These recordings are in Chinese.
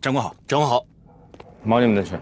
长官好，长官好，忙你们的去。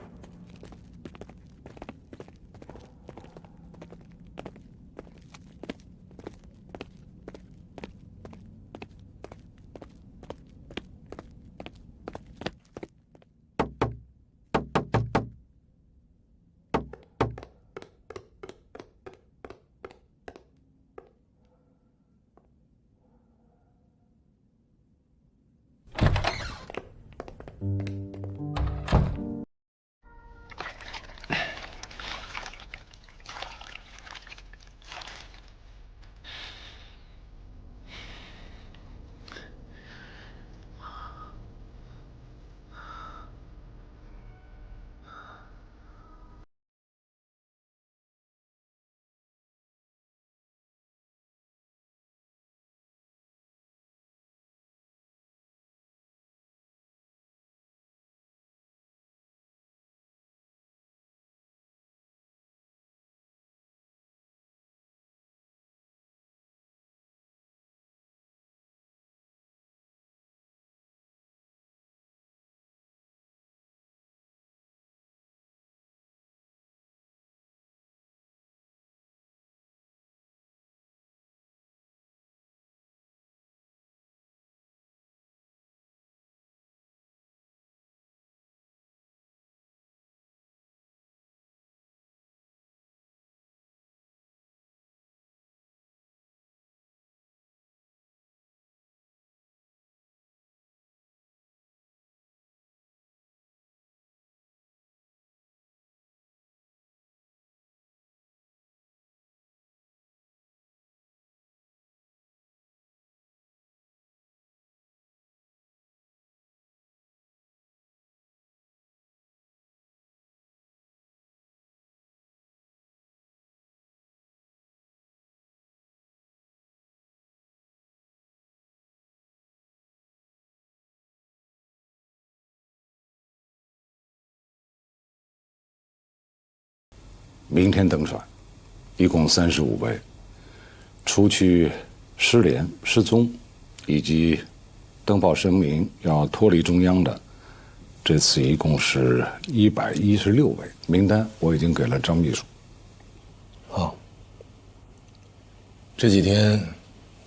明天登船，一共35位，除去失联、失踪，以及登报声明要脱离中央的，这次一共是116位。名单我已经给了张秘书。好，这几天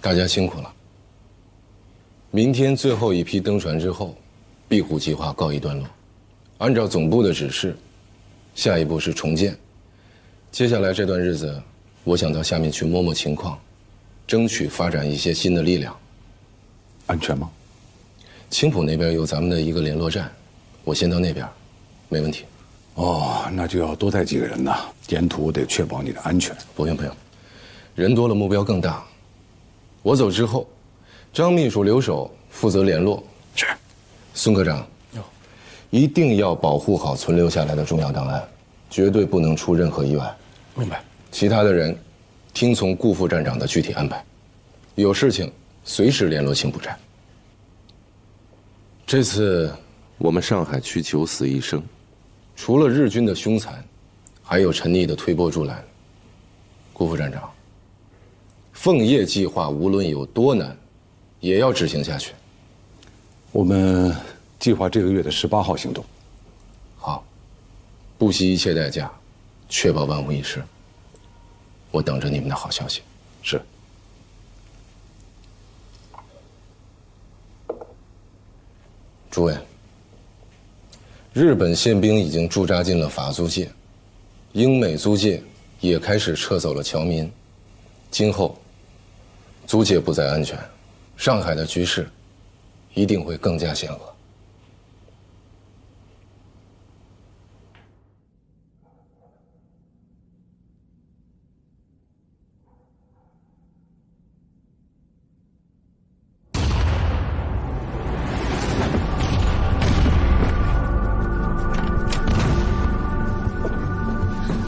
大家辛苦了。明天最后一批登船之后，壁虎计划告一段落。按照总部的指示，下一步是重建。接下来这段日子，我想到下面去摸摸情况，争取发展一些新的力量。安全吗？青浦那边有咱们的一个联络站，我先到那边，没问题。哦，那就要多带几个人呐，沿途得确保你的安全。不用不用，人多了目标更大。我走之后，张秘书留守负责联络。是。孙科长，一定要保护好存留下来的重要档案，绝对不能出任何意外。明白。其他的人，听从顾副站长的具体安排，有事情随时联络青浦站。这次我们上海区九死一生，除了日军的凶残，还有陈毅的推波助澜。顾副站长，凤叶计划无论有多难，也要执行下去。我们计划这个月的18号行动。好，不惜一切代价，确保万无一失。我等着你们的好消息。是。诸位，日本宪兵已经驻扎进了法租界，英美租界也开始撤走了侨民。今后，租界不再安全，上海的局势一定会更加险恶。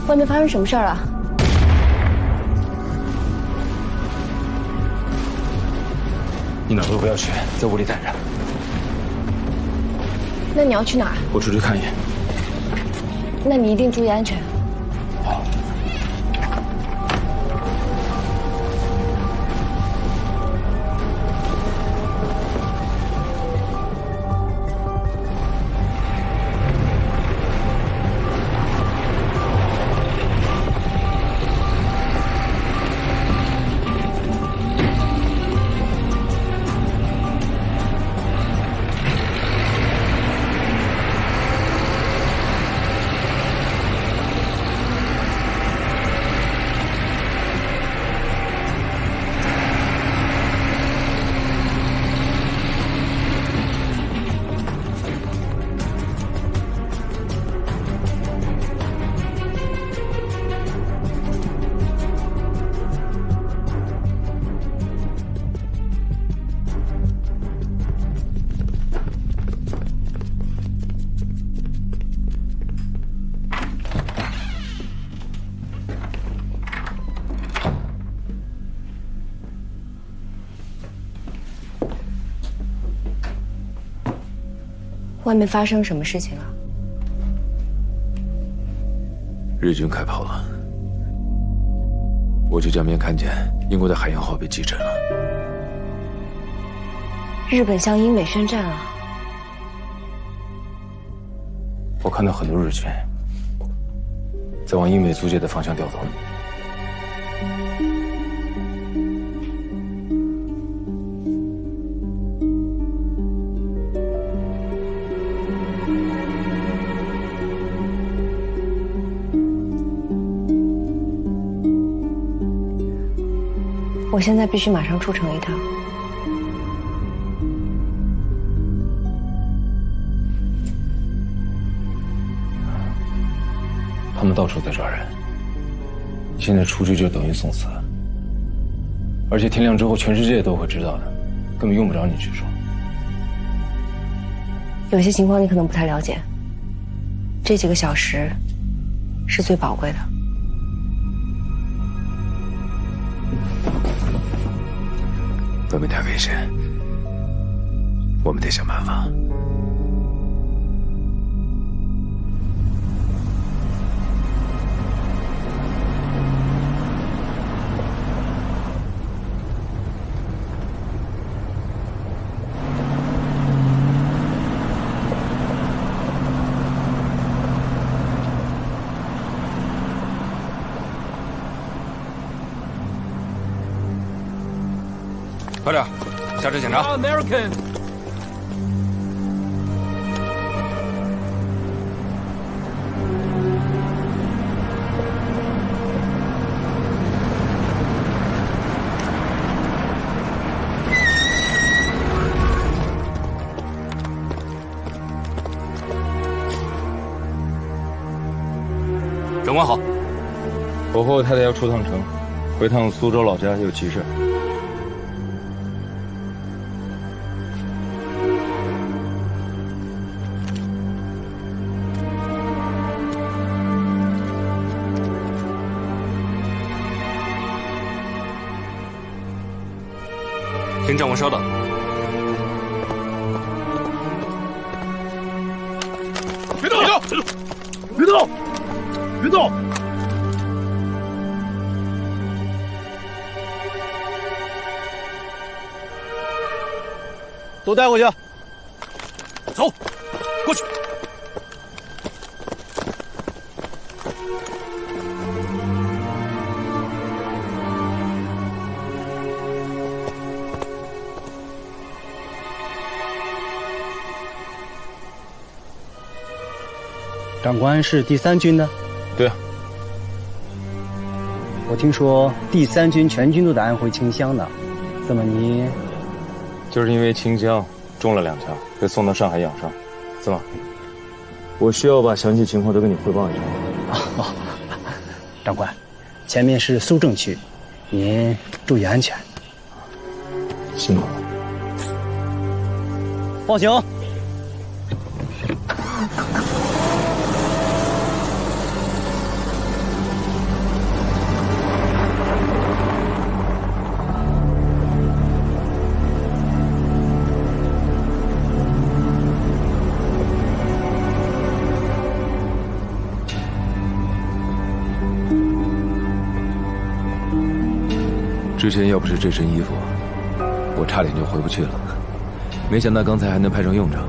外面发生什么事儿了？你哪儿都不要去，在屋里待着。那你要去哪儿？我出去看一眼。那你一定注意安全。好。外面发生什么事情了？日军开炮了，我去江边看见英国的海洋号被击沉了。日本向英美宣战了。我看到很多日军在往英美租界的方向掉头。我现在必须马上出城一趟。他们到处在抓人，你现在出去就等于送死，而且天亮之后全世界都会知道的，根本用不着你去说。有些情况你可能不太了解，这几个小时是最宝贵的。外面太危险，我们得想办法。快点，下车检查。American。长官好。我和我太太要出趟城，回趟苏州老家有急事。请长官稍等。别动！别动！别动！都带过去。走，过去。长官是第3军的？对啊。我听说第3军全军都在安徽清乡呢，怎么你？就是因为清江中了2枪，被送到上海养伤。怎么？我需要把详细情况都跟你汇报一下。长官，前面是苏政区，您注意安全。辛苦了。报警！之前要不是这身衣服，我差点就回不去了。没想到刚才还能派上用场。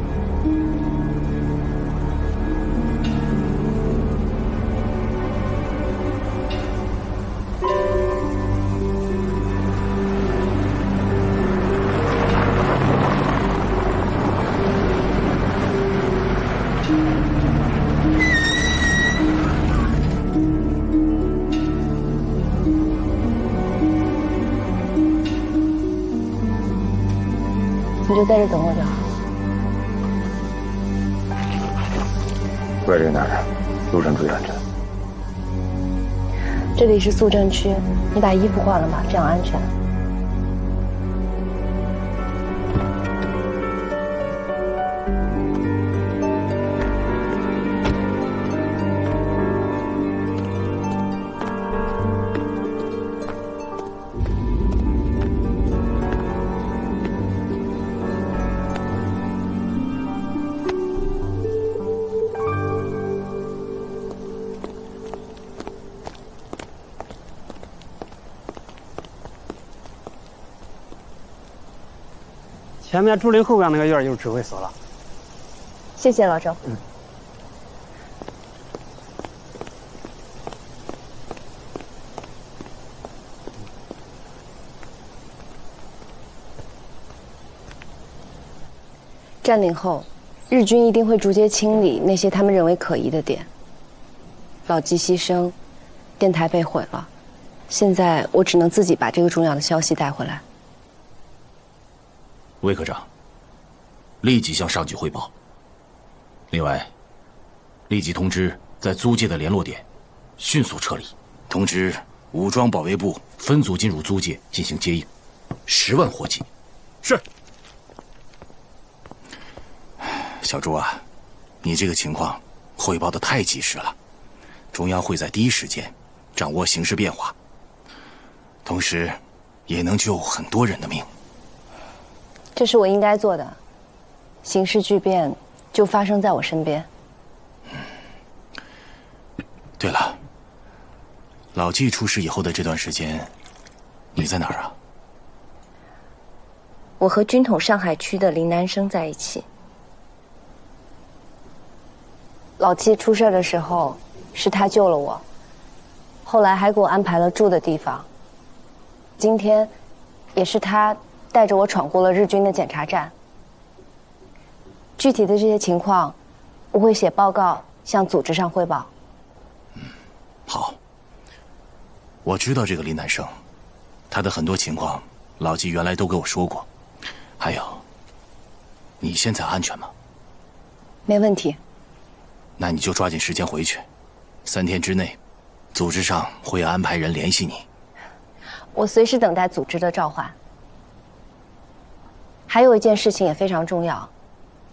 你就在这等我就好。怪这个男人，路上注意安全。这里是肃政区，你把衣服换了吧，这样安全。前面竹林后边那个院有指挥所了。谢谢老周。占领后，日军一定会逐渐清理那些他们认为可疑的点。老纪牺牲，电台被毁了，现在我只能自己把这个重要的消息带回来。魏科长，立即向上级汇报。另外，立即通知在租界的联络点，迅速撤离。通知武装保卫部分组进入租界进行接应，10万火急。是。小朱啊，你这个情况汇报的太及时了，中央会在第一时间掌握形势变化，同时也能救很多人的命。这是我应该做的，形势巨变就发生在我身边。对了，老纪出事以后的这段时间，你在哪儿啊？我和军统上海区的林南生在一起。老纪出事的时候，是他救了我，后来还给我安排了住的地方。今天，也是他带着我闯过了日军的检查站。具体的这些情况，我会写报告向组织上汇报。好，我知道这个林南生，他的很多情况，老纪原来都给我说过。还有，你现在安全吗？没问题。那你就抓紧时间回去，3天之内，组织上会安排人联系你。我随时等待组织的召唤。还有一件事情也非常重要，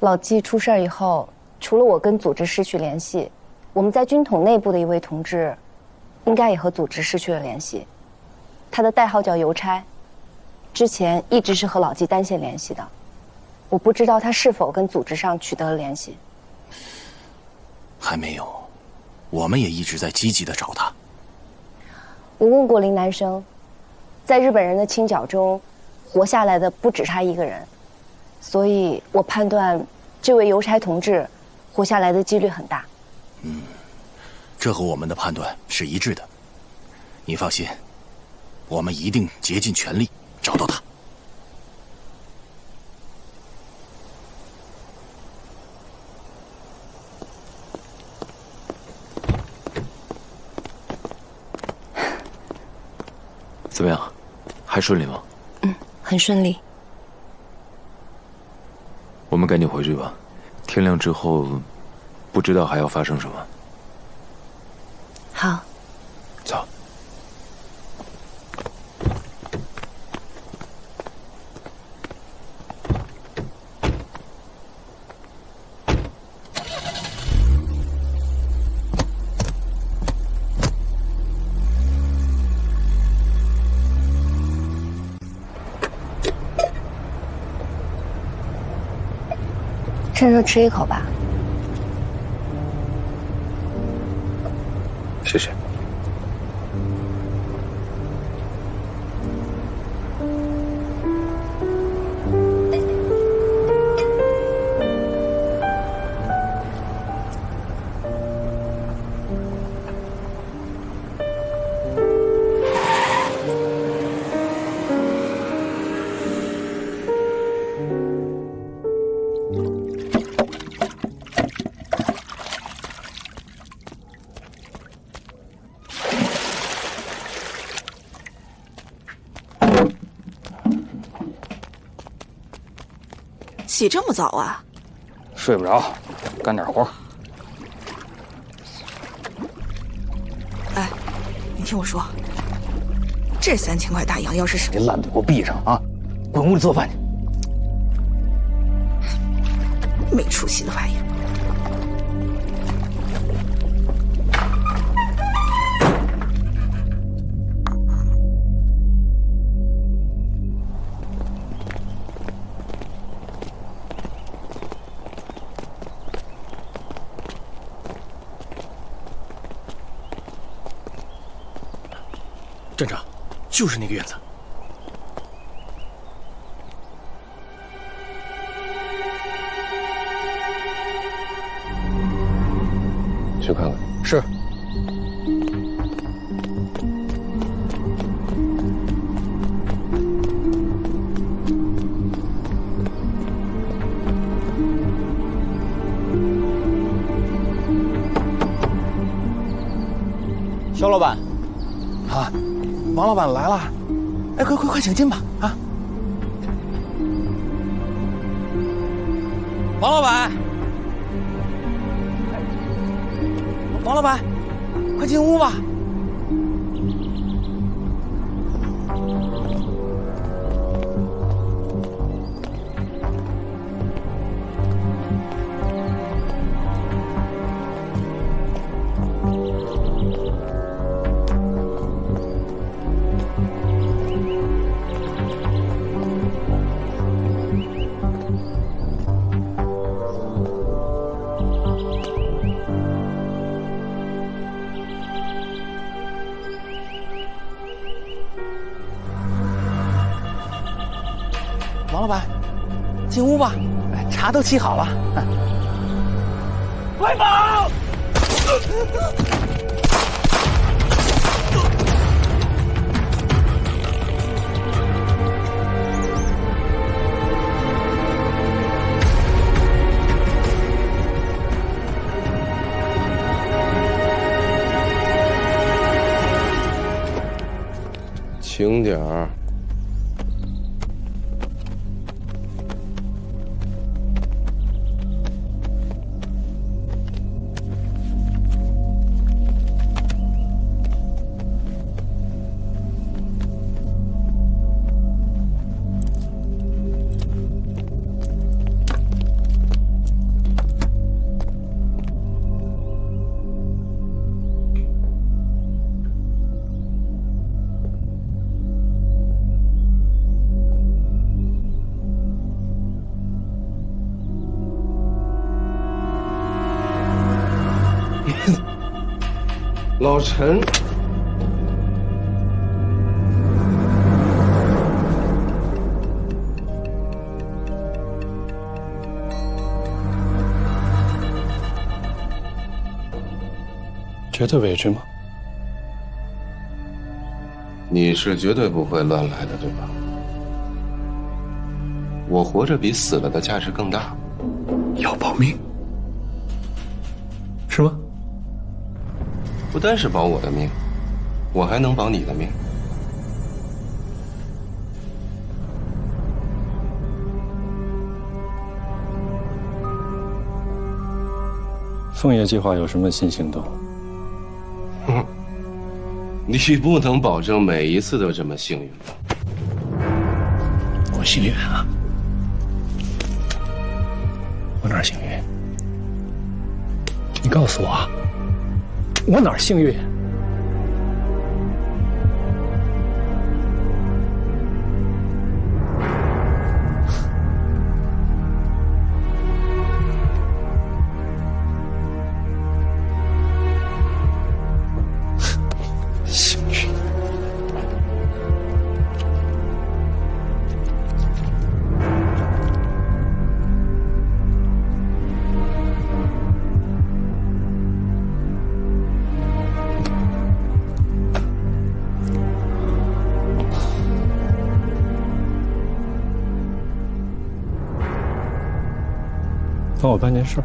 老纪出事以后，除了我跟组织失去联系，我们在军统内部的一位同志，应该也和组织失去了联系。他的代号叫邮差，之前一直是和老纪单线联系的，我不知道他是否跟组织上取得了联系。还没有，我们也一直在积极的找他。我问过林南生，在日本人的清剿中，活下来的不止他一个人，所以我判断这位邮差同志活下来的几率很大。这和我们的判断是一致的。你放心，我们一定竭尽全力找到他。怎么样，还顺利吗？很顺利。我们赶紧回去吧，天亮之后，不知道还要发生什么。好。走。趁热吃一口吧。谢谢。起这么早啊？睡不着，干点活。哎，你听我说，这3000块大洋要是这烂嘴给我闭上啊！滚屋里做饭去。没出息的玩意儿。站长，就是那个院子。去看看。是。肖老板，啊，王老板来了，哎，快请进吧！啊，王老板，王老板，快进屋吧。王老板，进屋吧，茶都沏好了。快跑！轻点儿。老陈，觉得委屈吗？你是绝对不会乱来的，对吧？我活着比死了的价值更大。要保命，是吗？不单是保我的命，我还能保你的命。枫叶计划有什么新行动？你不能保证每一次都这么幸运吧？我幸运啊！我哪儿幸运？你告诉我，我哪儿幸运？幸运。帮我办件事儿，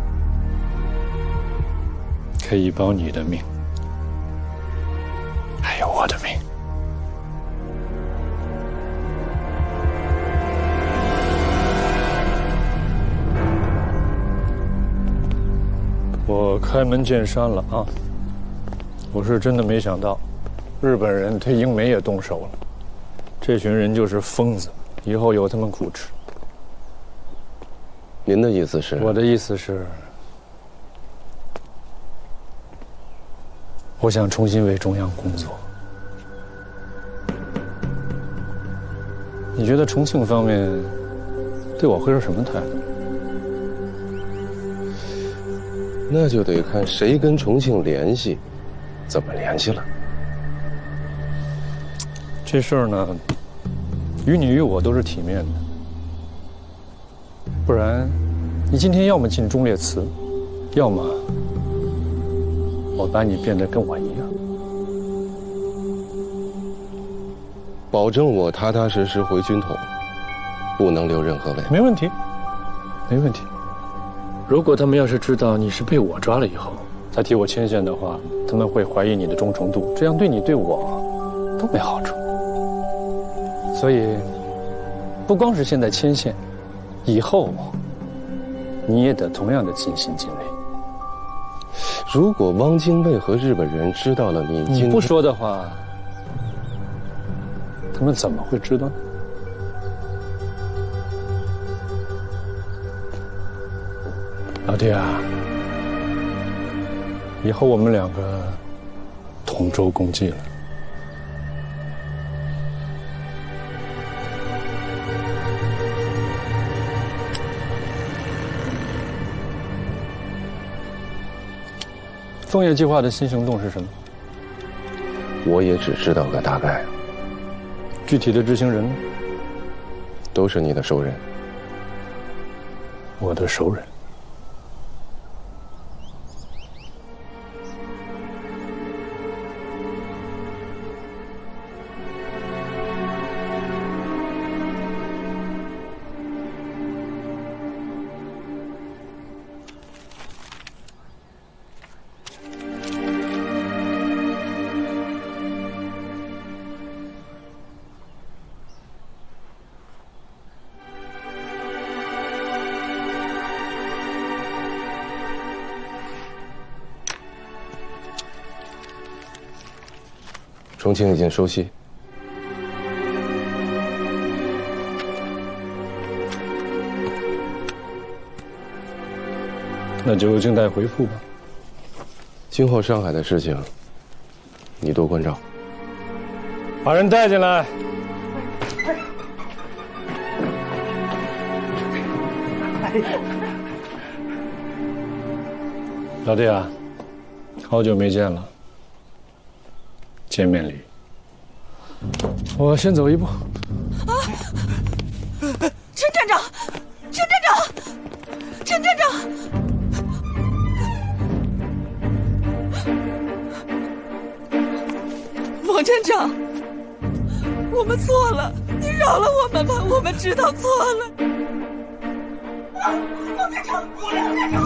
可以保你的命，还有我的命。我开门见山了啊！我是真的没想到，日本人对英美也动手了。这群人就是疯子，以后有他们苦吃。您的意思是？我的意思是，我想重新为中央工作。你觉得重庆方面对我会是什么态度？那就得看谁跟重庆联系，怎么联系了。这事儿呢，于你于我都是体面的。不然，你今天要么进忠烈祠，要么我把你变得跟我一样。保证我踏踏实实回军统，不能留任何位。没问题，没问题。如果他们要是知道你是被我抓了以后才替我牵线的话，他们会怀疑你的忠诚度，这样对你对我都没好处。所以，不光是现在牵线，以后你也得同样的尽心尽力。如果汪精卫和日本人知道了你不说的话，他们怎么会知道呢？老弟啊，以后我们两个同舟共济了。枫叶计划的新行动是什么？我也只知道个大概。具体的执行人呢？都是你的熟人。我的熟人。重庆已经收悉。那就静待回复吧。今后上海的事情，你多关照。把人带进来。老弟啊，好久没见了。见面礼，我先走一步。啊！陈站长，陈站长，陈站长！王站长，我们错了，你饶了我们吧，我们知道错了。王站长，王站长，王站长！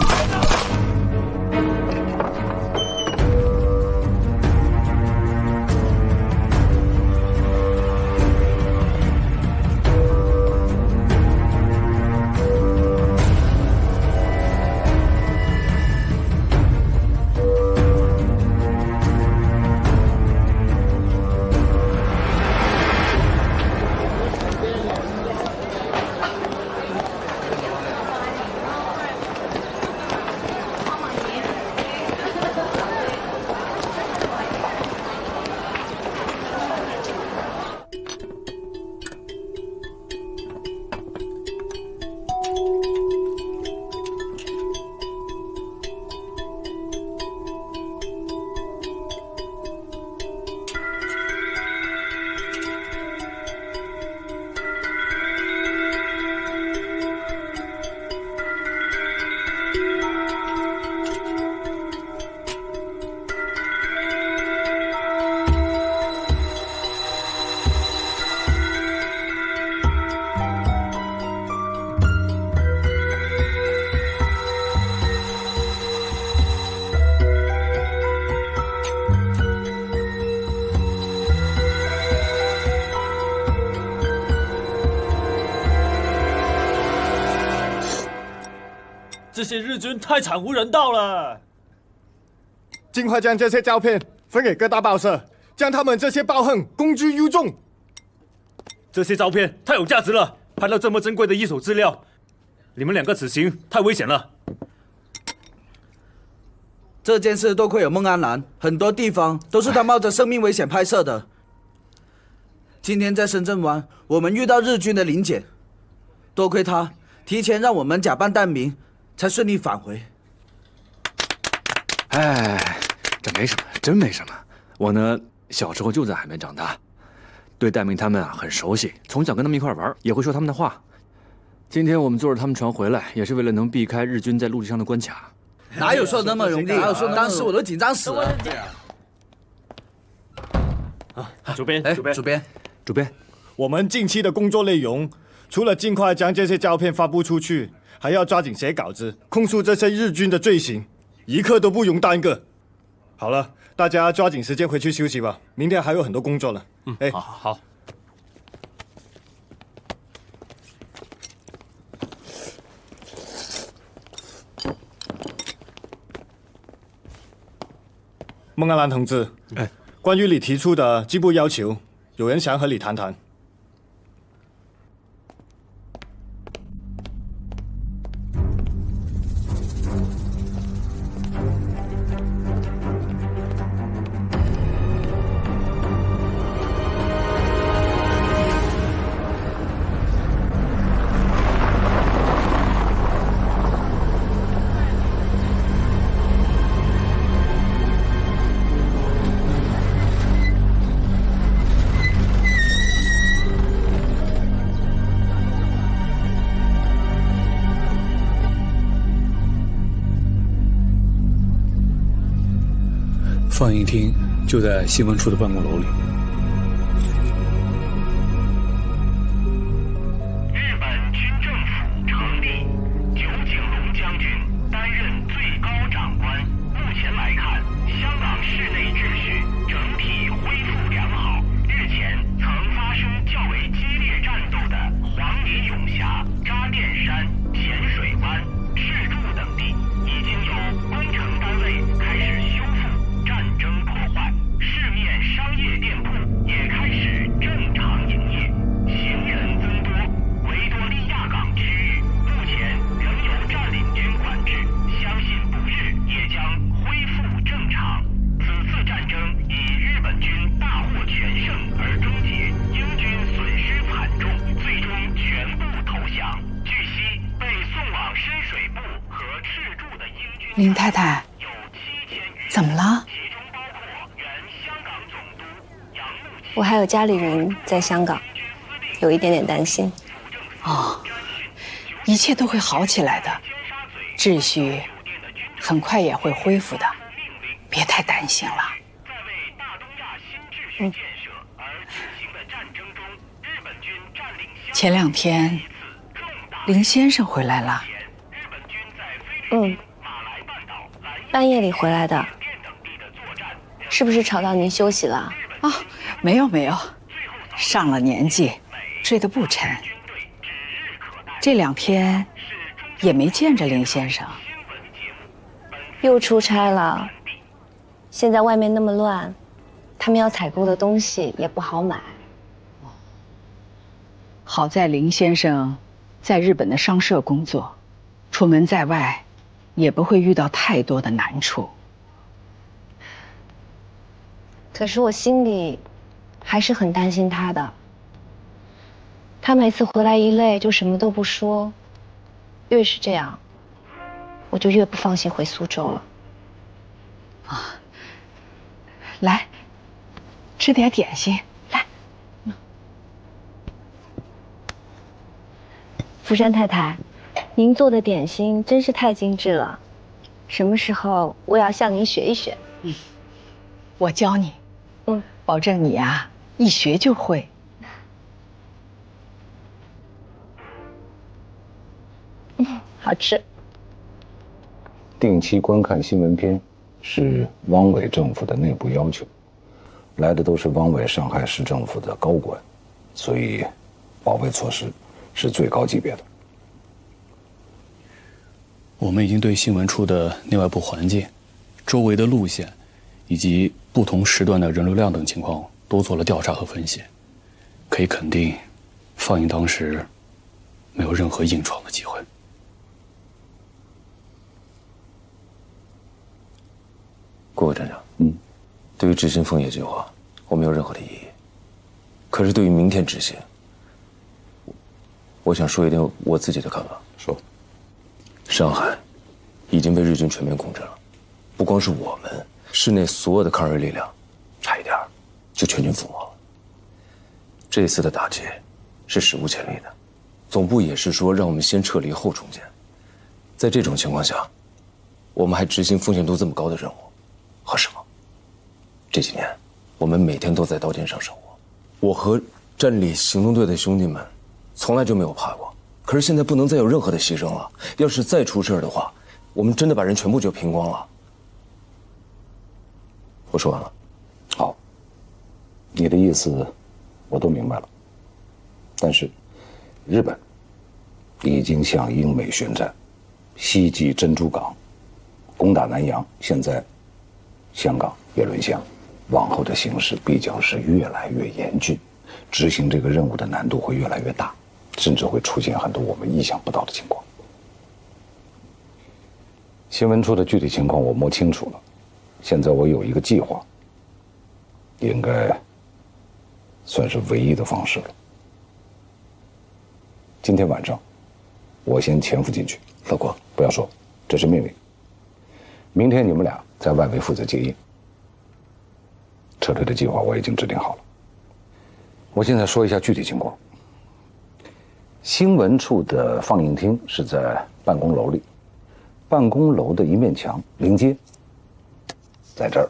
这些日军太惨无人道了。尽快将这些照片分给各大报社，将他们这些暴横公之于众。这些照片太有价值了，拍到这么珍贵的一手资料，你们两个此行太危险了。这件事多亏有孟安南，很多地方都是他冒着生命危险拍摄的。今天在深圳湾，我们遇到日军的临检，多亏他提前让我们假扮难民，才顺利返回。哎，这没什么，真没什么。我呢，小时候就在海边长大，对戴明他们啊很熟悉，从小跟他们一块玩，也会说他们的话。今天我们坐着他们船回来，也是为了能避开日军在陆地上的关卡。哪有说那么容易？当时我都紧张死了。主编，主编，我们近期的工作内容，除了尽快将这些照片发布出去，还要抓紧写稿子，控诉这些日军的罪行，一刻都不容耽搁。好了，大家抓紧时间回去休息吧，明天还有很多工作呢。好。孟安兰同志，关于你提出的进步要求，有人想和你谈谈。放映厅就在新闻处的办公楼里。日本军政府成立，酒井隆将军担任最高长官。目前来看，香港市内秩序整体恢复良好。日前曾发生较为激烈战斗的黄泥涌峡、渣甸山、浅水湾、赤柱等地，已经有工程单位开始修复战争破坏，市面商业店铺也开始正常营业，行人增多。维多利亚港区域目前仍由占领军管制，相信不日也将恢复正常。此次战争以日本军大获全胜而终结，英军损失惨重，最终全部投降。据悉，被送往深水埗和赤柱的英军林太太，怎么了？我还有家里人在香港，有一点点担心。哦，一切都会好起来的，秩序很快也会恢复的，别太担心了。前2天，林先生回来了。半夜里回来的，是不是吵到您休息了？啊，没有，上了年纪，睡得不沉。这2天也没见着林先生。又出差了。现在外面那么乱，他们要采购的东西也不好买。好在林先生在日本的商社工作，出门在外也不会遇到太多的难处。可是我心里还是很担心他的。他每次回来一累就什么都不说，越是这样，我就越不放心回苏州了。啊，来，吃点点心，来。福山太太，您做的点心真是太精致了，什么时候我也要向您学一学。我教你。保证你啊，一学就会。好吃。定期观看新闻片是汪伪政府的内部要求，来的都是汪伪上海市政府的高管，所以保卫措施是最高级别的。我们已经对新闻处的内外部环境、周围的路线以及不同时段的人流量等情况都做了调查和分析，可以肯定，放映当时没有任何硬闯的机会。郭站长，对于执行枫叶计划，我没有任何的异议。可是对于明天执行，我想说一点我自己的看法。说，上海已经被日军全面控制了，不光是我们。市内所有的抗日力量，差一点就全军覆没了。这次的打击是史无前例的，总部也是说让我们先撤离后重建。在这种情况下，我们还执行风险度这么高的任务，合适吗？这几年，我们每天都在刀尖上生活，我和战力行动队的兄弟们，从来就没有怕过。可是现在不能再有任何的牺牲了，要是再出事的话，我们真的把人全部就拼光了。我说完了。好，你的意思我都明白了。但是，日本已经向英美宣战，西击珍珠港，攻打南洋，现在香港也沦陷，往后的形势必将是越来越严峻，执行这个任务的难度会越来越大，甚至会出现很多我们意想不到的情况。新闻处的具体情况我摸清楚了，现在我有一个计划，应该算是唯一的方式了。今天晚上，我先潜伏进去。乐国，不要说，这是命令。明天你们俩在外围负责接应。撤退的计划我已经制定好了。我现在说一下具体情况。新闻处的放映厅是在办公楼里，办公楼的一面墙临街，在这儿。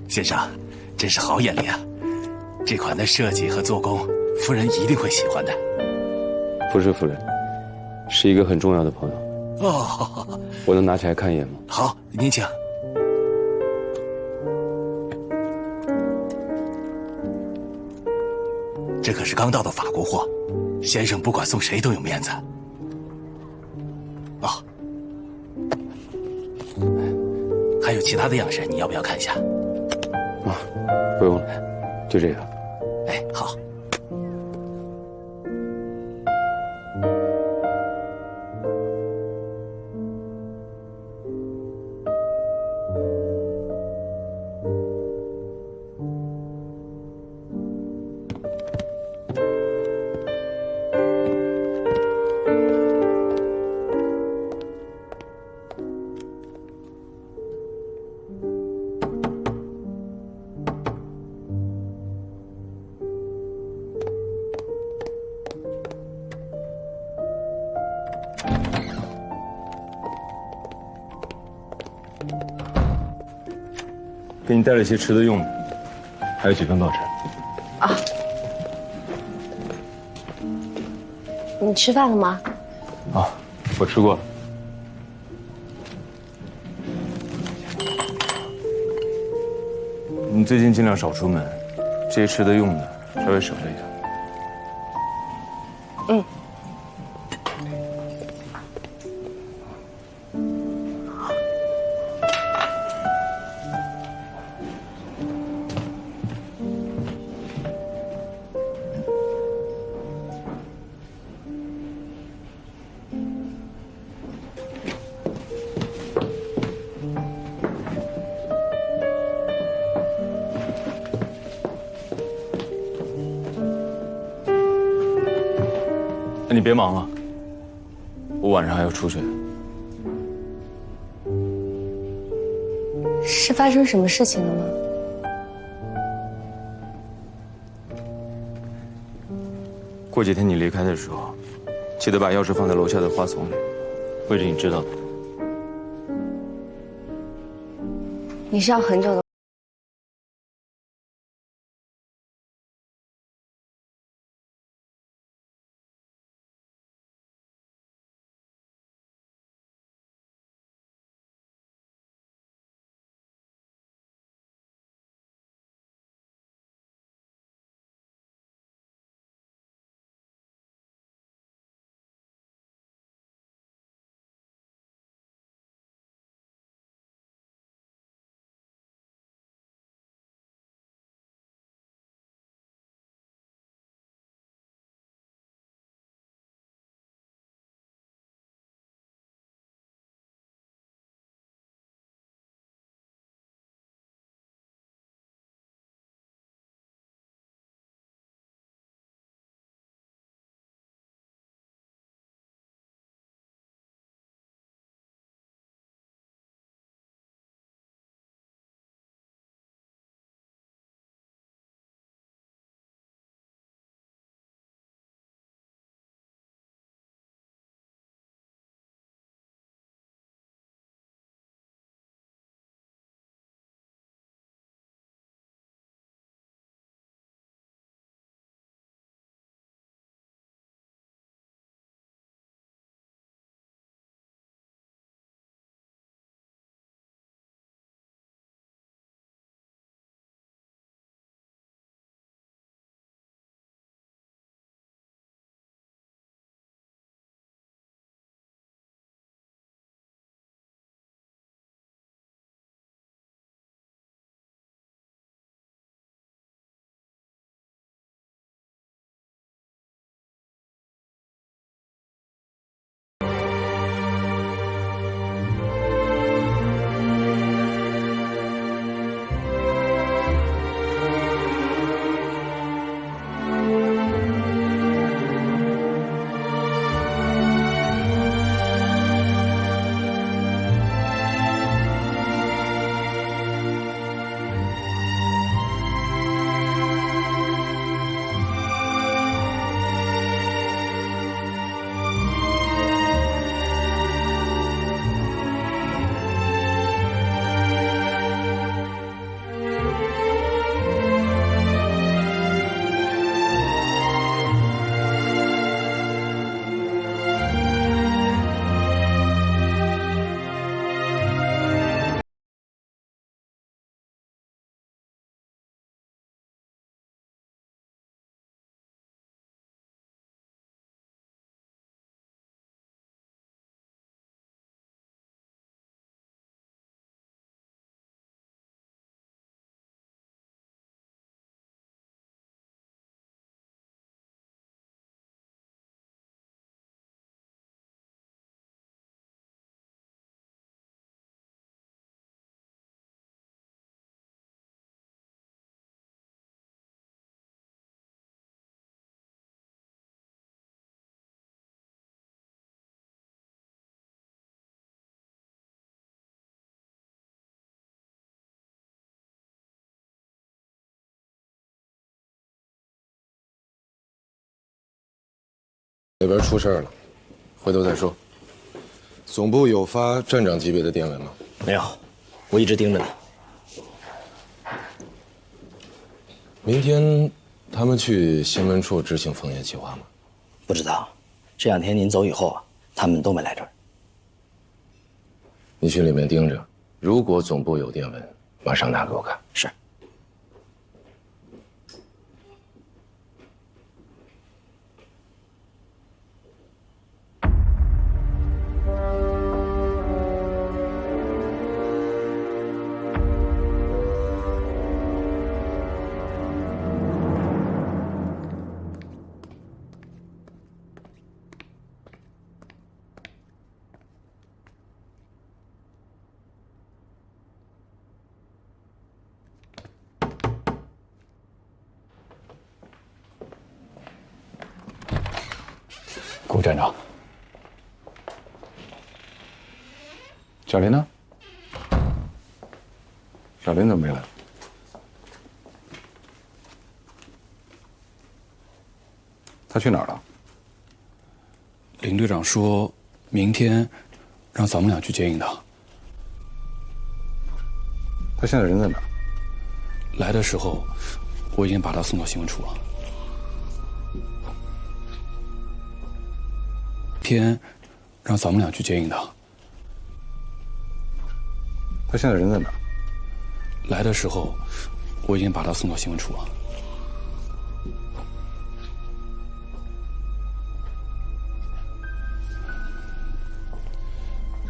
先生，真是好眼力啊！这款的设计和做工，夫人一定会喜欢的。不是夫人，是一个很重要的朋友。哦，我能拿起来看一眼吗？好，您请。这可是刚到的法国货，先生不管送谁都有面子。哦，还有其他的样式，你要不要看一下？啊，不用了，就这个。哎，好。给你带了些吃的用的，还有几份报纸。啊，你吃饭了吗？啊，我吃过了。你最近尽量少出门，这些吃的用的稍微省着一点。嗯。那你别忙了，我晚上还要出去。是发生什么事情了吗？过几天你离开的时候，记得把钥匙放在楼下的花丛里，位置你知道的。你是要很久的。那边出事了，回头再说。总部有发站长级别的电文吗？没有，我一直盯着呢。明天他们去新闻处执行枫叶计划吗？不知道，这两天您走以后啊，他们都没来这儿。你去里面盯着，如果总部有电文，马上拿给我看。是。顾站长，小林呢？小林怎么没来？他去哪儿了？林队长说，明天让咱们俩去接应他。他现在人在哪儿？来的时候，我已经把他送到新闻处了。天，让咱们俩去接应他。他现在人在哪儿？来的时候，我已经把他送到新闻处了。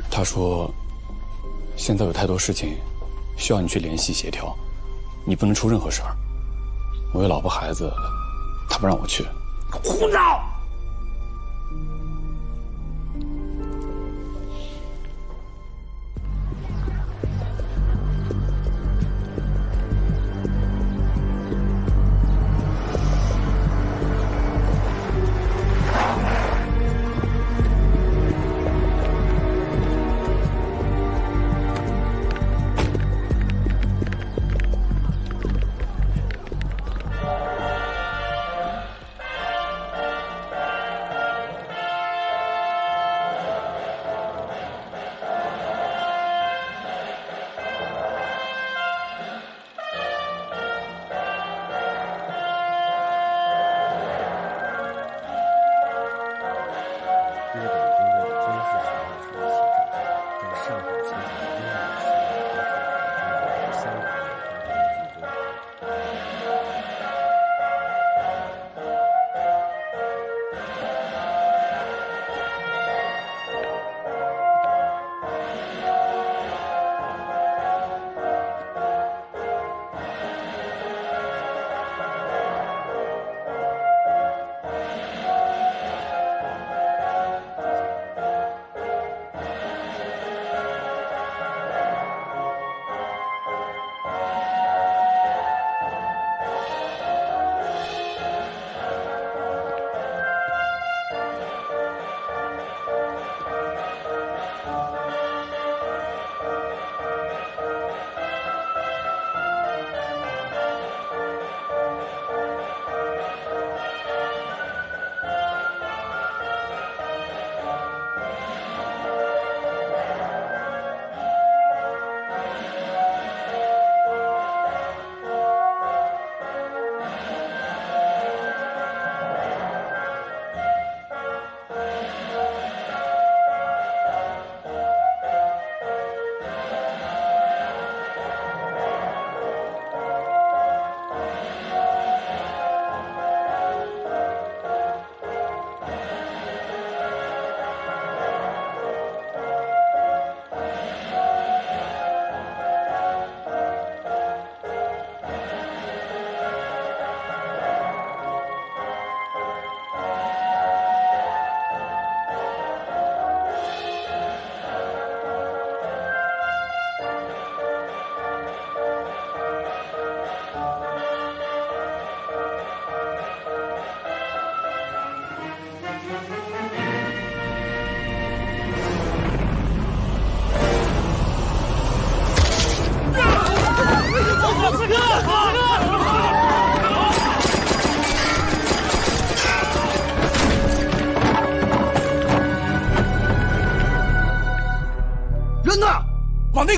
他说，现在有太多事情需要你去联系协调，你不能出任何事儿。我有老婆孩子，他不让我去。胡闹！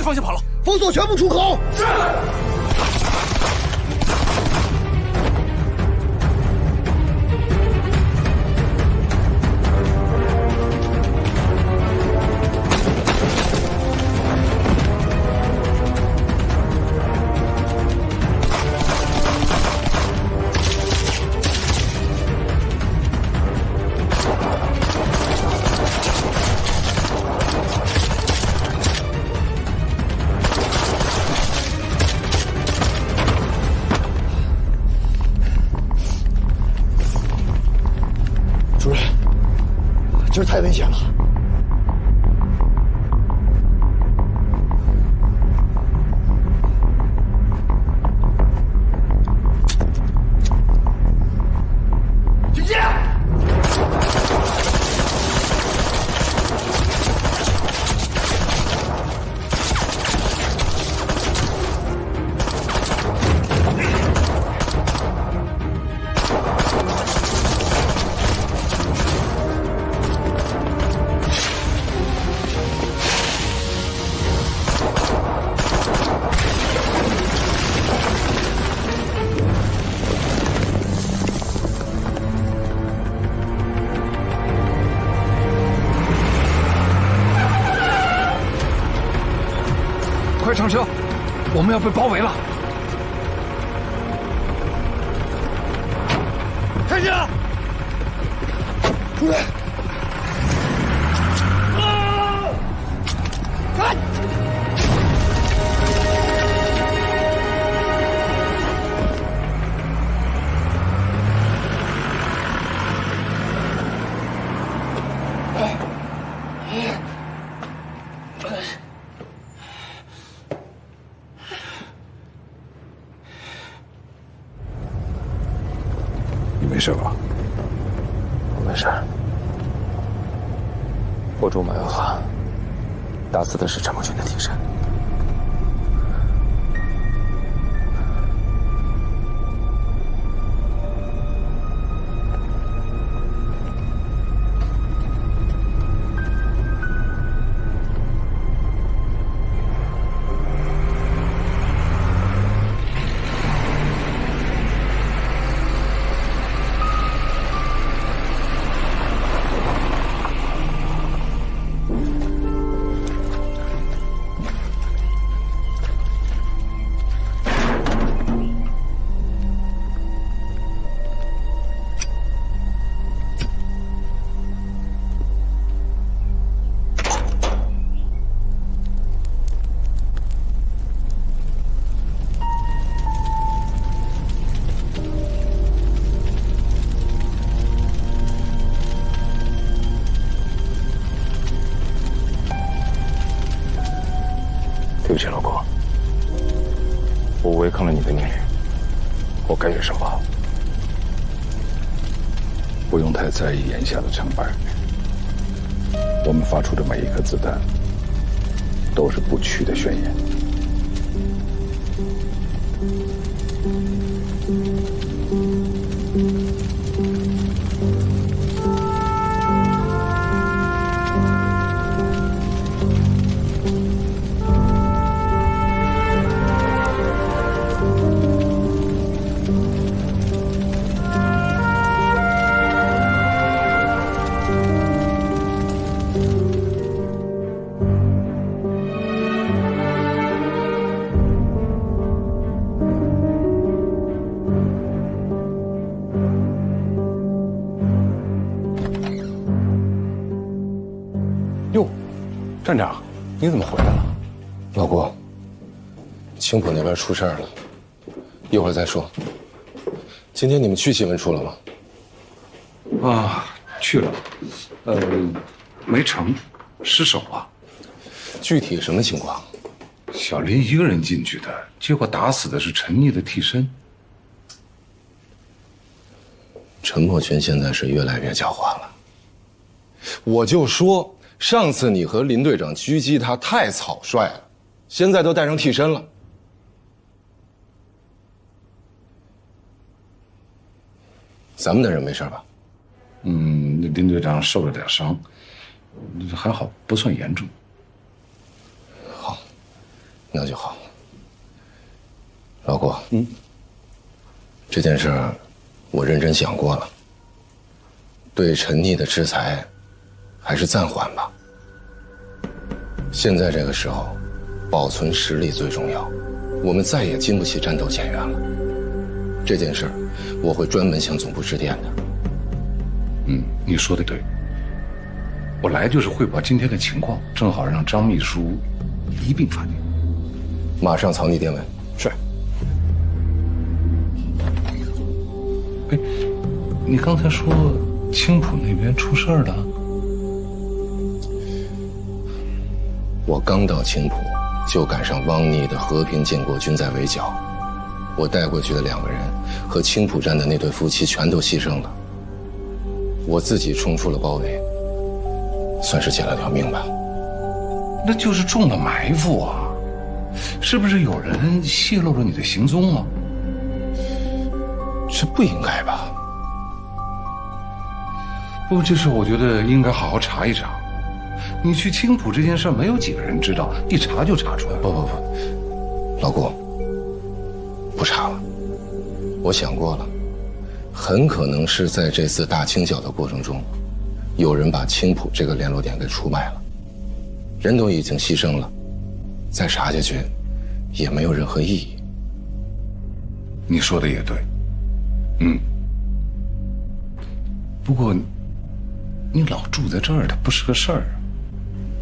方向跑了。封锁全部出口。是。这儿太危险了。警戒！快上车，我们要被包围了！开枪！主任！看！你没事吧？我没事。我驻马右河，打死的是陈默军的替身。对不起，老郭，我违抗了你的命令，我甘愿申报。不用太在意眼下的成败，我们发出的每一颗子弹都是不屈的宣言。哟，站长，你怎么回来了？老郭，青浦那边出事儿了，一会儿再说。今天你们去新闻处了吗？啊，去了，没成，失手啊。具体什么情况？小林一个人进去的，结果打死的是陈毅的替身。陈默军现在是越来越狡猾了。我就说。上次你和林队长狙击他太草率了，现在都带上替身了。咱们的人没事吧？林队长受了点伤，还好，不算严重。好，那就好。老郭，这件事儿我认真想过了，对陈逆的制裁还是暂缓吧。现在这个时候，保存实力最重要，我们再也经不起战斗前缘了。这件事儿，我会专门向总部致电的。你说的对。我来就是汇报今天的情况，正好让张秘书一并发电。马上草拟电文。是。哎，你刚才说青浦那边出事儿了？我刚到青浦，就赶上汪逆的和平建国军在围剿，我带过去的2个人和青浦站的那对夫妻全都牺牲了，我自己冲出了包围，算是捡了条命吧。那就是中了埋伏啊！是不是有人泄露了你的行踪啊？这不应该吧？不，这事我觉得应该好好查一查。你去青浦这件事没有几个人知道，一查就查出来了。不，老郭，不查了。我想过了，很可能是在这次大清剿的过程中，有人把青浦这个联络点给出卖了，人都已经牺牲了，再查下去也没有任何意义。你说的也对，不过你老住在这儿，它不是个事儿。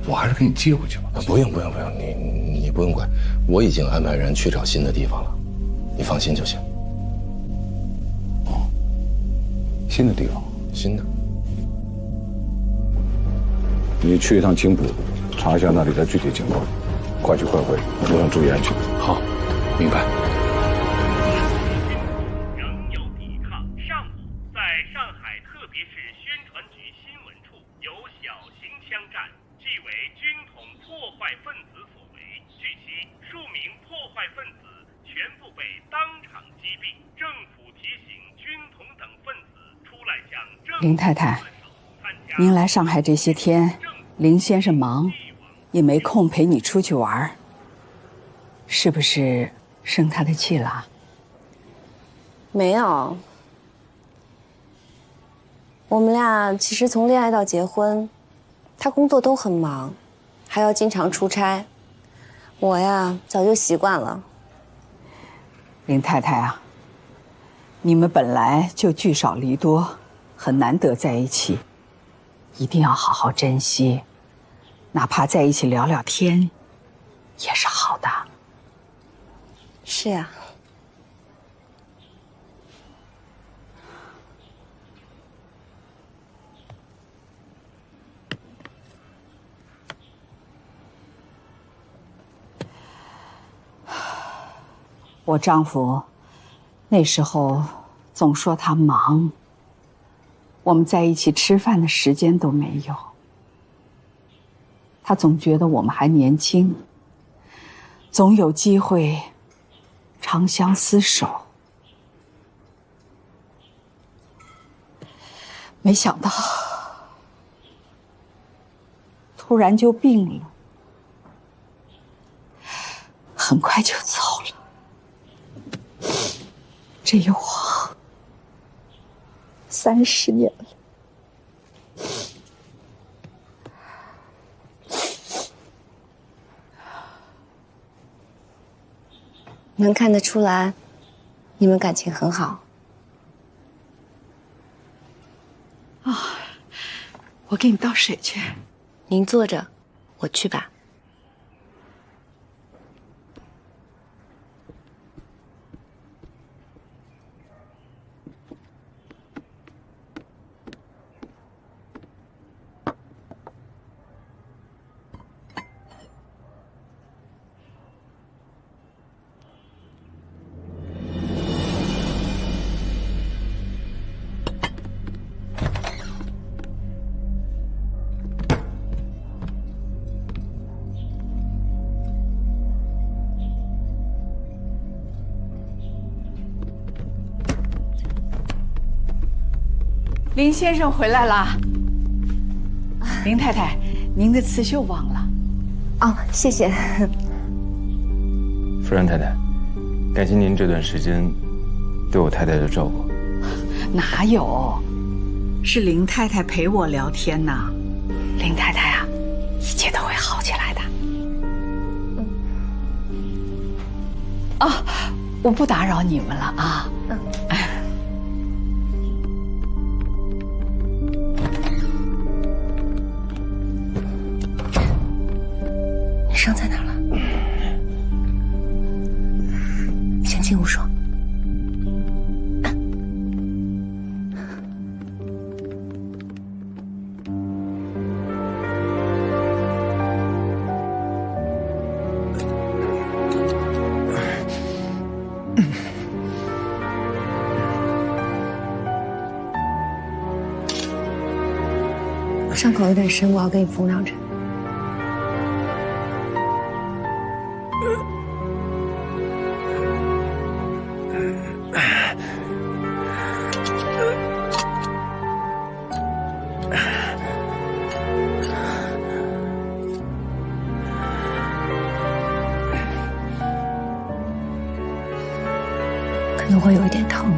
我还是给你接回去吧。不用，你不用管，我已经安排人去找新的地方了，你放心就行。新的地方？新的。你去一趟青浦，查一下那里的具体情况，快去快回，路上注意安全。好，明白。仍有抵抗。上午，在上海特别市宣传局新闻处有小型枪战，即为军统破坏分子所为。据悉，数名破坏分子全部被当场击毙。政府提醒军统等分子出来向政府林太太，您来上海这些天，林先生忙，也没空陪你出去玩，是不是生他的气了？没有，我们俩其实从恋爱到结婚，他工作都很忙，还要经常出差，我呀早就习惯了。林太太啊，你们本来就聚少离多，很难得在一起，一定要好好珍惜，哪怕在一起聊聊天，也是好的。是呀。我丈夫那时候总说他忙，我们在一起吃饭的时间都没有。他总觉得我们还年轻，总有机会长相厮守。没想到突然就病了，很快就走了。这一晃30年了。能看得出来，你们感情很好。啊，我给你倒水去。您坐着，我去吧。林先生回来了。林太太，您的刺绣忘了。哦，谢谢。夫人太太，感谢您这段时间对我太太的照顾。哪有？是林太太陪我聊天呢。林太太啊，一切都会好起来的。啊，我不打扰你们了啊。你伤在哪儿了？先进屋说。伤口有点深，我要给你缝两针。可能会有一点疼。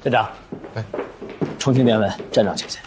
站长，重庆联文，站长请见。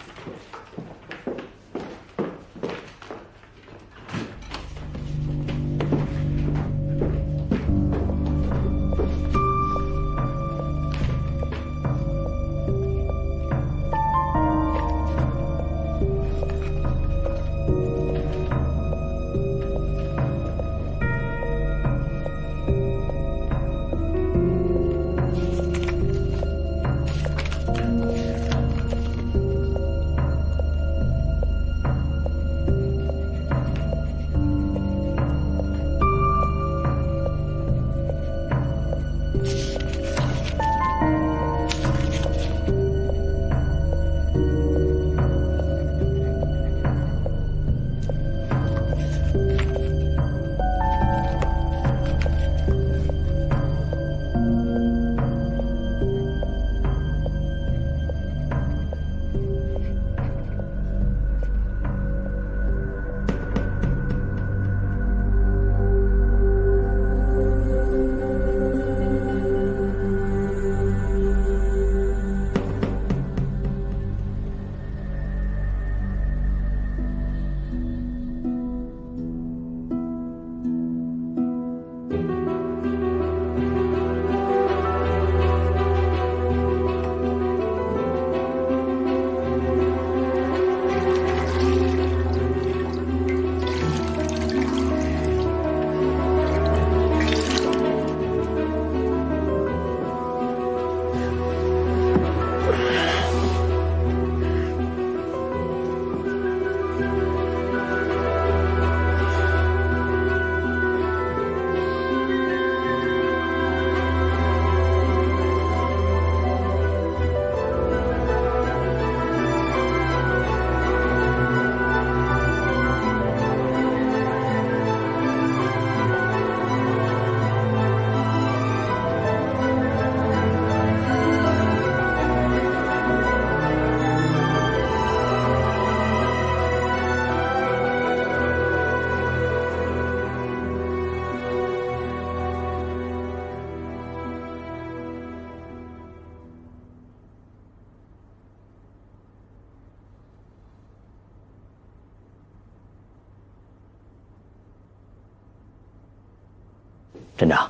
镇长，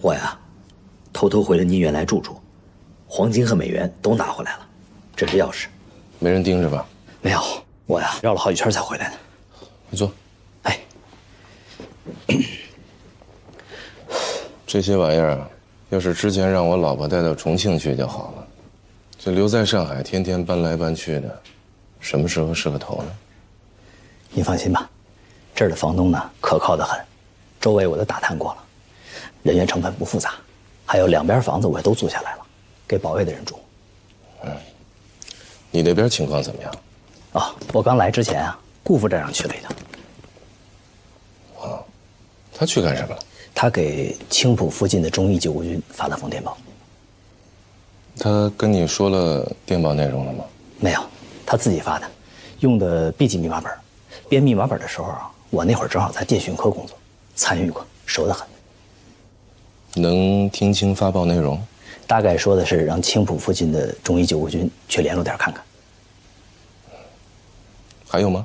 我呀，偷偷回了您原来住处，黄金和美元都拿回来了，这是钥匙，没人盯着吧？没有，我呀绕了好几圈才回来的。你坐。哎，这些玩意儿啊，要是之前让我老婆带到重庆去就好了，这留在上海天天搬来搬去的，什么时候是个头呢？你放心吧，这儿的房东呢可靠得很，周围我都打探过了，人员成分不复杂，还有两边房子我也都租下来了，给保卫的人住。你那边情况怎么样？哦，我刚来之前啊，顾副站长去了一趟。哦，他去干什么了？他给青浦附近的忠义救国军发了封电报。他跟你说了电报内容了吗？没有，他自己发的，用的 B 级密码本。编密码本的时候啊，我那会儿正好在电讯科工作，参与过，熟得很。能听清发报内容？大概说的是让青浦附近的忠义救国军去联络点看看。还有吗？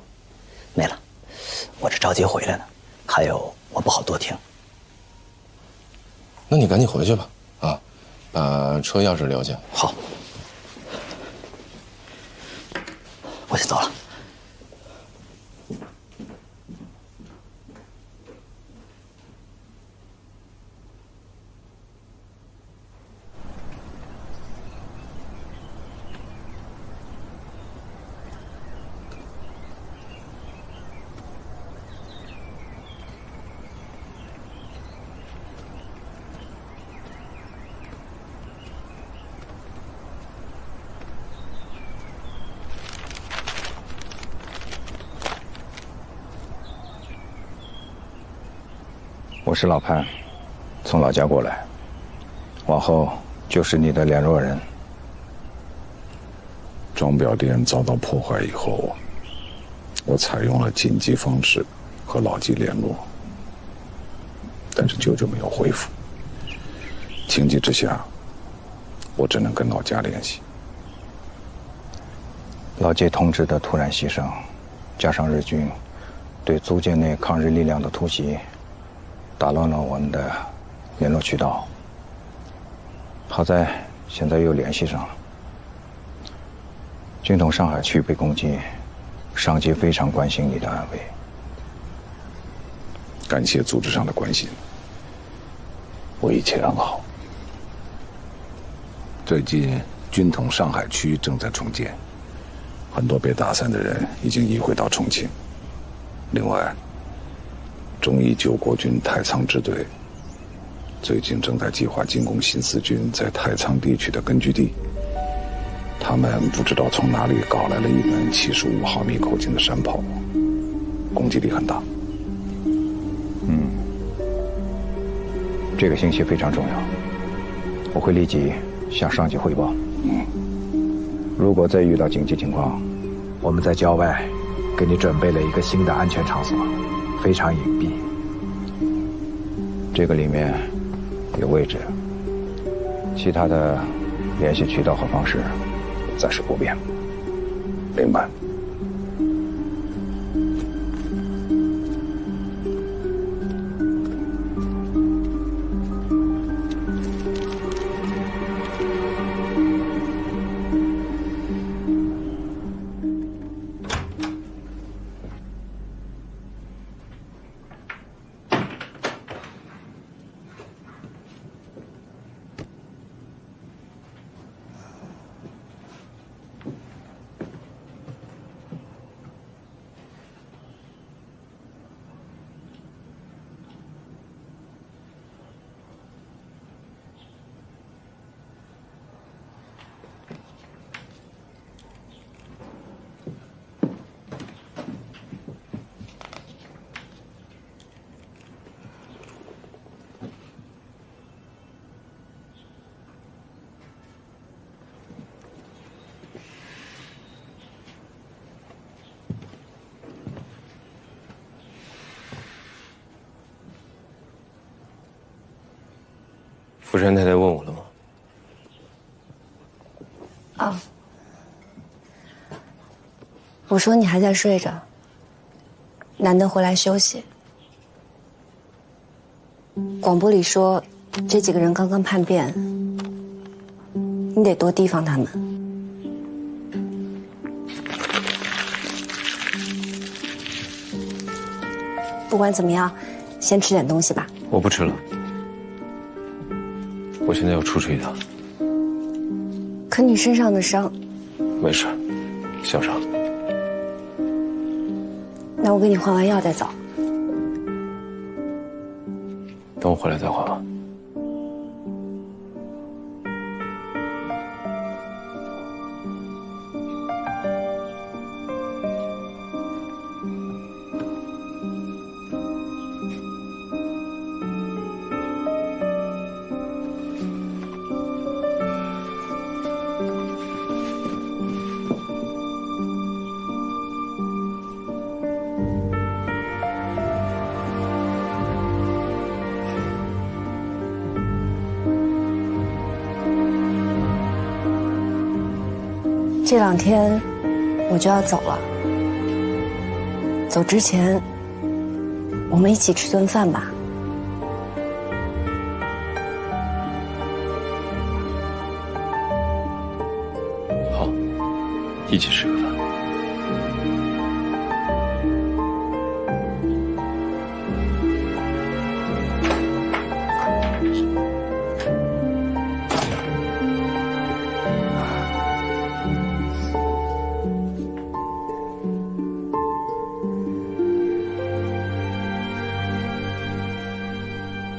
没了，我这着急回来呢，还有我不好多听。那你赶紧回去吧，啊，把车钥匙留下。好，我先走了。我是老潘，从老家过来，往后就是你的联络人。装裱店遭到破坏以后，我采用了紧急方式和老纪联络，但是舅舅没有回复。情急之下，我只能跟老家联系。老纪同志的突然牺牲，加上日军对租界内抗日力量的突袭，打乱了我们的联络渠道。好在现在又联系上了。军统上海区被攻击，上级非常关心你的安危，感谢组织上的关心，我一切安好。最近军统上海区正在重建，很多被打散的人已经移回到重庆。另外，忠义救国军太仓支队最近正在计划进攻新四军在太仓地区的根据地。他们不知道从哪里搞来了一门75毫米口径的山炮，攻击力很大。这个信息非常重要，我会立即向上级汇报。如果再遇到紧急情况，我们在郊外给你准备了一个新的安全场所，非常隐蔽。这个里面有位置，其他的联系渠道和方式暂时不变。明白。福山太太问我了吗？啊，我说你还在睡着，难得回来休息。广播里说，这几个人刚刚叛变，你得多提防他们。不管怎么样，先吃点东西吧。我不吃了，我现在要出去一趟。可你身上的伤……没事，小伤。那我给你换完药再走。等我回来再换吧。这2天我就要走了，走之前我们一起吃顿饭吧。好，一起吃个饭。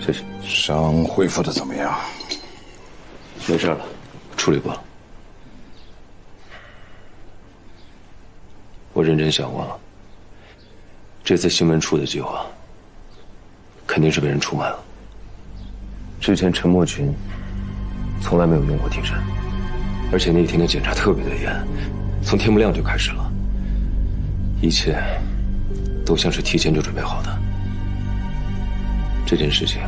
谢谢。伤恢复的怎么样？没事了，处理过了。我认真想过了，这次新闻处的计划肯定是被人出卖了。之前陈默群从来没有用过替身，而且那一天的检查特别的严，从天不亮就开始了，一切都像是提前就准备好的。这件事情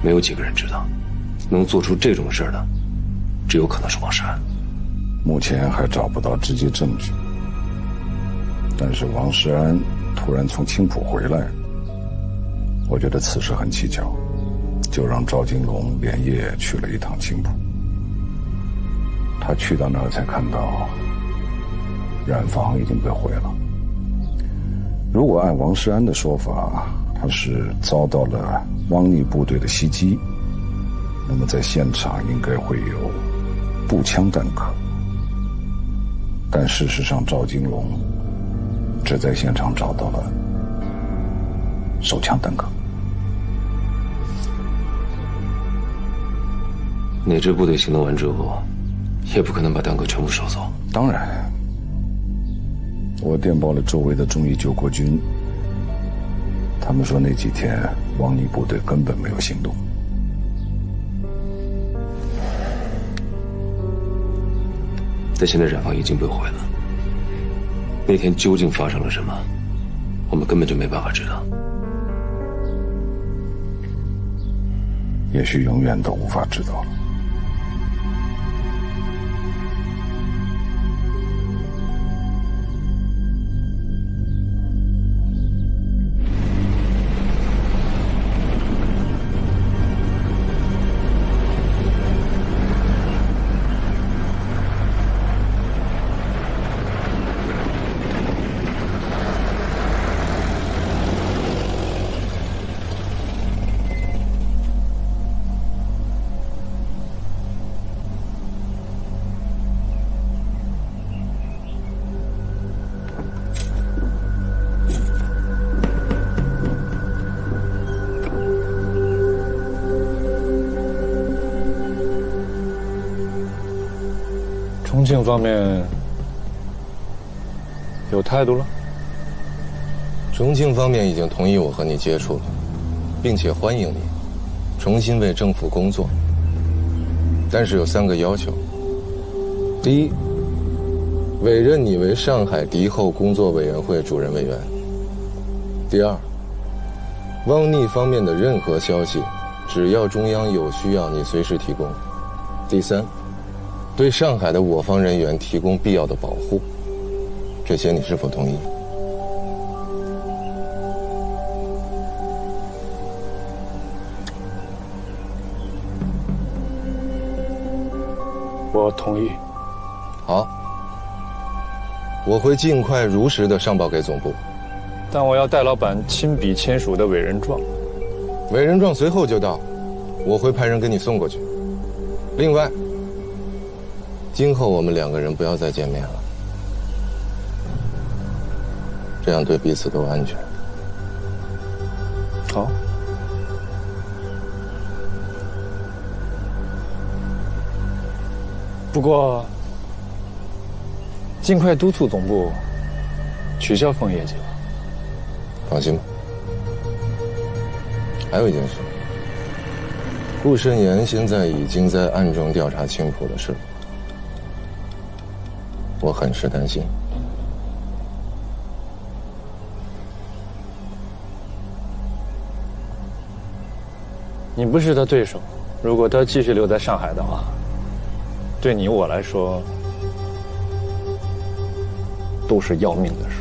没有几个人知道，能做出这种事儿的，只有可能是王世安。目前还找不到直接证据，但是王世安突然从青浦回来，我觉得此事很蹊跷，就让赵金龙连夜去了一趟青浦。他去到那儿才看到染坊已经被毁了。如果按王世安的说法，他是遭到了汪逆部队的袭击，那么在现场应该会有步枪弹壳，但事实上赵金龙只在现场找到了手枪弹壳。哪支部队行动完之后，也不可能把弹壳全部收走。当然，我电报了周围的忠义救国军，他们说那几天汪逆部队根本没有行动。但现在染坊已经被毁了，那天究竟发生了什么，我们根本就没办法知道，也许永远都无法知道了。重庆方面有态度了？重庆方面已经同意我和你接触了，并且欢迎你重新为政府工作，但是有3个要求：第一，委任你为上海敌后工作委员会主任委员；第二，汪逆方面的任何消息，只要中央有需要，你随时提供；第三，对上海的我方人员提供必要的保护。这些你是否同意？我同意。好，我会尽快如实的上报给总部，但我要戴老板亲笔签署的委任状。委任状随后就到，我会派人给你送过去。另外，今后我们2个人不要再见面了，这样对彼此都安全。好。不过，尽快督促总部取消封业绩吧。放心吧。还有一件事，顾慎言现在已经在暗中调查青浦的事，我很是担心。你不是他对手，如果他继续留在上海的话，对你我来说都是要命的事。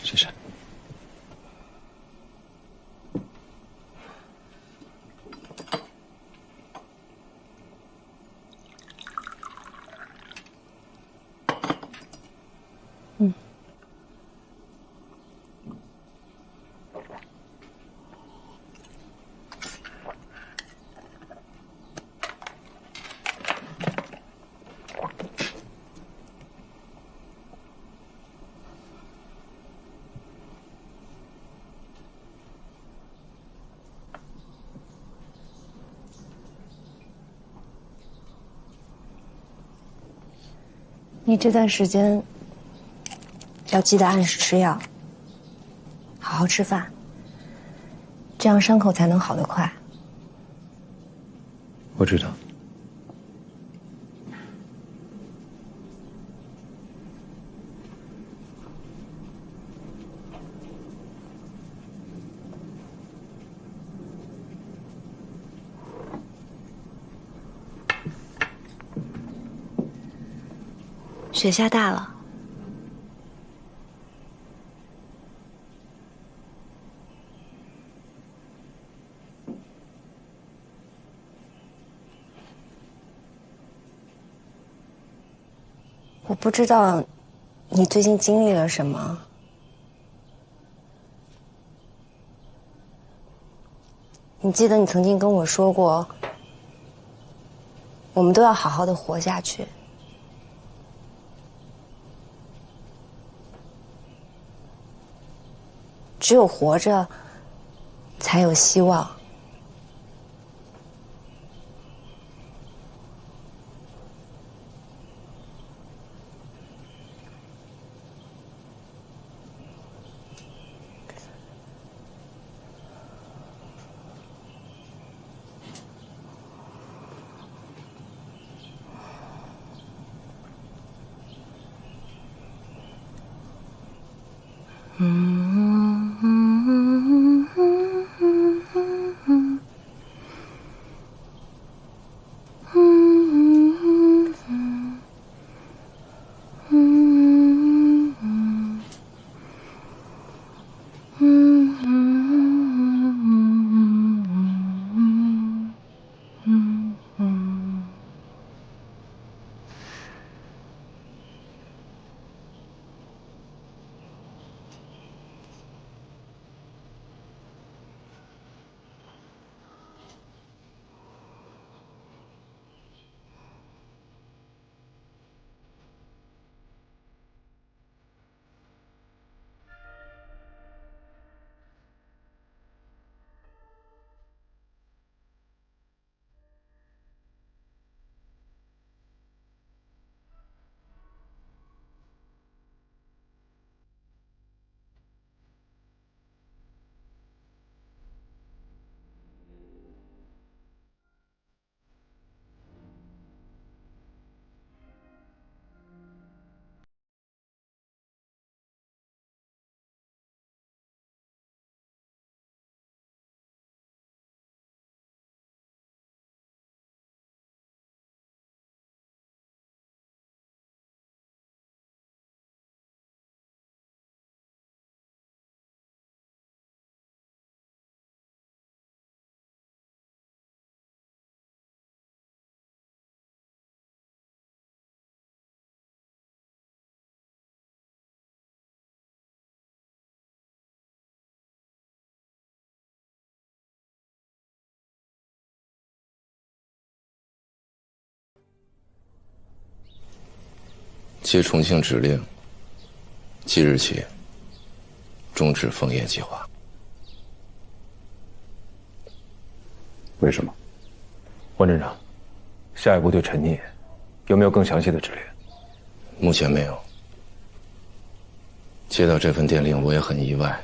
谢谢。你这段时间要记得按时吃药，好好吃饭，这样伤口才能好得快。我知道。雪下大了，我不知道你最近经历了什么。你记得你曾经跟我说过，我们都要好好的活下去。只有活着，才有希望。接重庆指令，即日起终止枫叶计划。为什么？温镇长，下一步对陈聂有没有更详细的指令？目前没有。接到这份电令，我也很意外。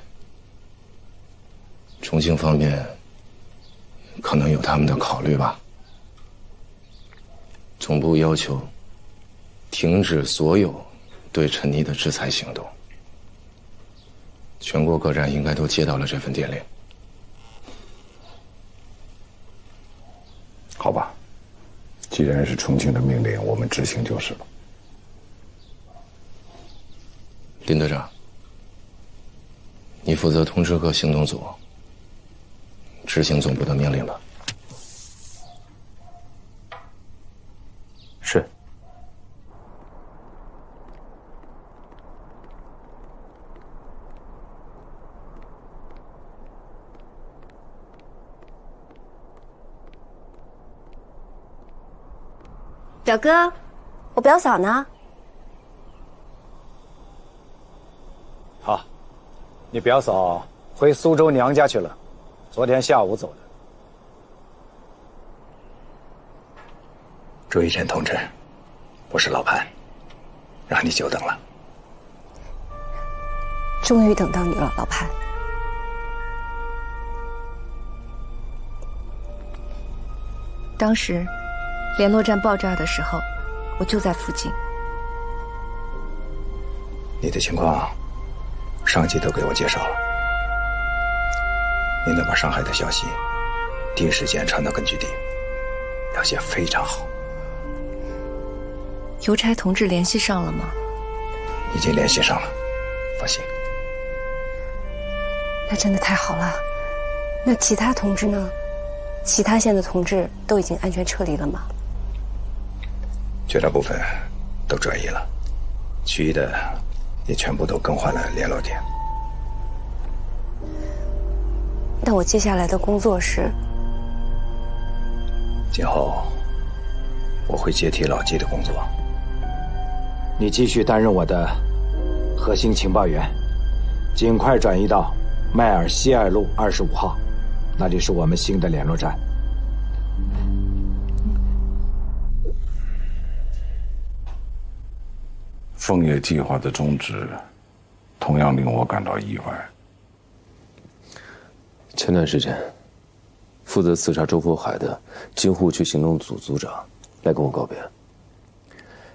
重庆方面可能有他们的考虑吧。总部要求停止所有对陈妮的制裁行动。全国各站应该都接到了这份电令。好吧，既然是重庆的命令，我们执行就是了。林队长，你负责通知各行动组，执行总部的命令吧。是。表哥，我表嫂呢？好，你表嫂回苏州娘家去了，昨天下午走的。朱一晨同志，我是老潘，让你久等了。终于等到你了，老潘。当时联络站爆炸的时候，我就在附近。你的情况，上级都给我介绍了。你能把上海的消息第一时间传到根据地，表现非常好。邮差同志联系上了吗？已经联系上了，放心。那真的太好了。那其他同志呢？其他县的同志都已经安全撤离了吗？绝大部分都转移了，其余的也全部都更换了联络点。那我接下来的工作是？今后我会接替老季的工作。你继续担任我的核心情报员，尽快转移到迈尔西艾路25号，那里是我们新的联络站。枫叶计划的终止，同样令我感到意外。前段时间，负责刺杀周佛海的京沪区行动组组长来跟我告别。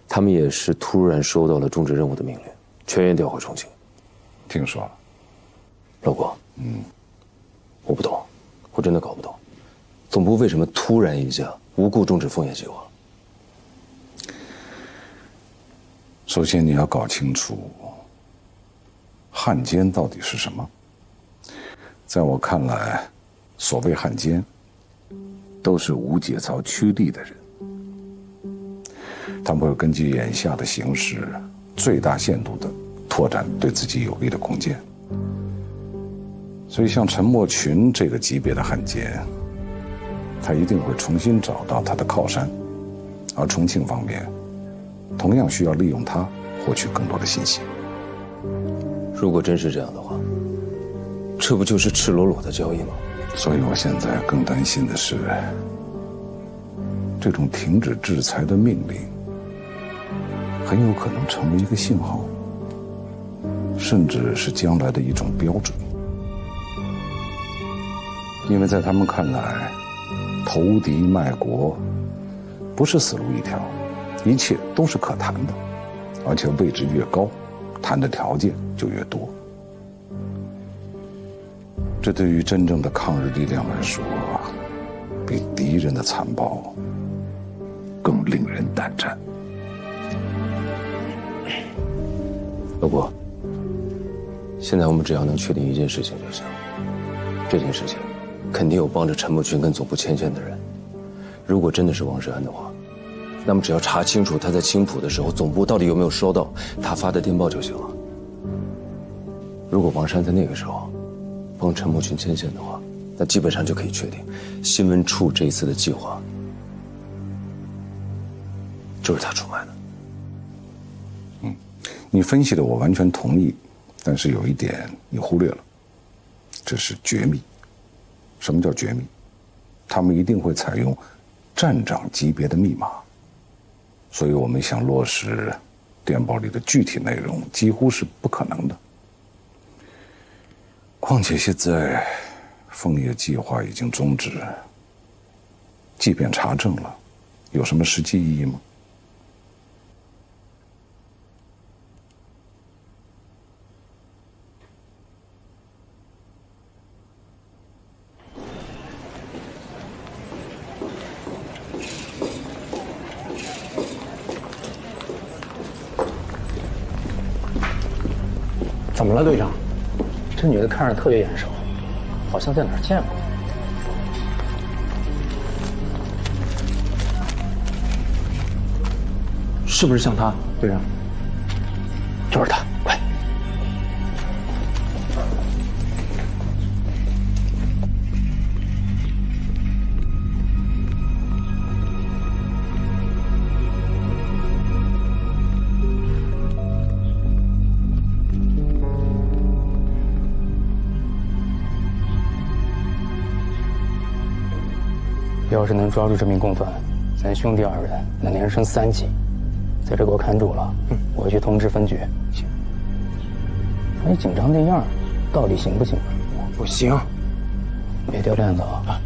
他们也是突然收到了终止任务的命令，全员调回重庆。听说了。老郭，我不懂，我真的搞不懂，总部为什么突然一下无故终止枫叶计划？首先，你要搞清楚汉奸到底是什么。在我看来，所谓汉奸，都是无节操、趋利的人。他们会根据眼下的形势，最大限度地拓展对自己有利的空间。所以，像陈默群这个级别的汉奸，他一定会重新找到他的靠山，而重庆方面同样需要利用他获取更多的信息。如果真是这样的话，这不就是赤裸裸的交易吗？所以我现在更担心的是，这种停止制裁的命令很有可能成为一个信号，甚至是将来的一种标准。因为在他们看来，投敌卖国不是死路一条，一切都是可谈的，而且位置越高，谈的条件就越多。这对于真正的抗日力量来说，比敌人的残暴更令人胆战。老郭，现在我们只要能确定一件事情就行，这件事情肯定有帮着陈默群跟总部牵线的人。如果真的是王世安的话，那么只要查清楚他在青浦的时候，总部到底有没有收到他发的电报就行了。如果王山在那个时候帮陈默群牵线的话，那基本上就可以确定，新闻处这一次的计划就是他出卖的。你分析的我完全同意，但是有一点你忽略了，这是绝密。什么叫绝密？他们一定会采用站长级别的密码，所以我们想落实电报里的具体内容几乎是不可能的。况且现在枫叶计划已经终止，即便查证了，有什么实际意义吗？怎么了，队长？这女的看着特别眼熟，好像在哪儿见过。是不是像她，队长？就是她，快！要是能抓住这名共犯，咱兄弟2人能连升3级。在这给我看住了，我去通知分局。行。你紧张那样，到底行不行？不行，别掉链子啊！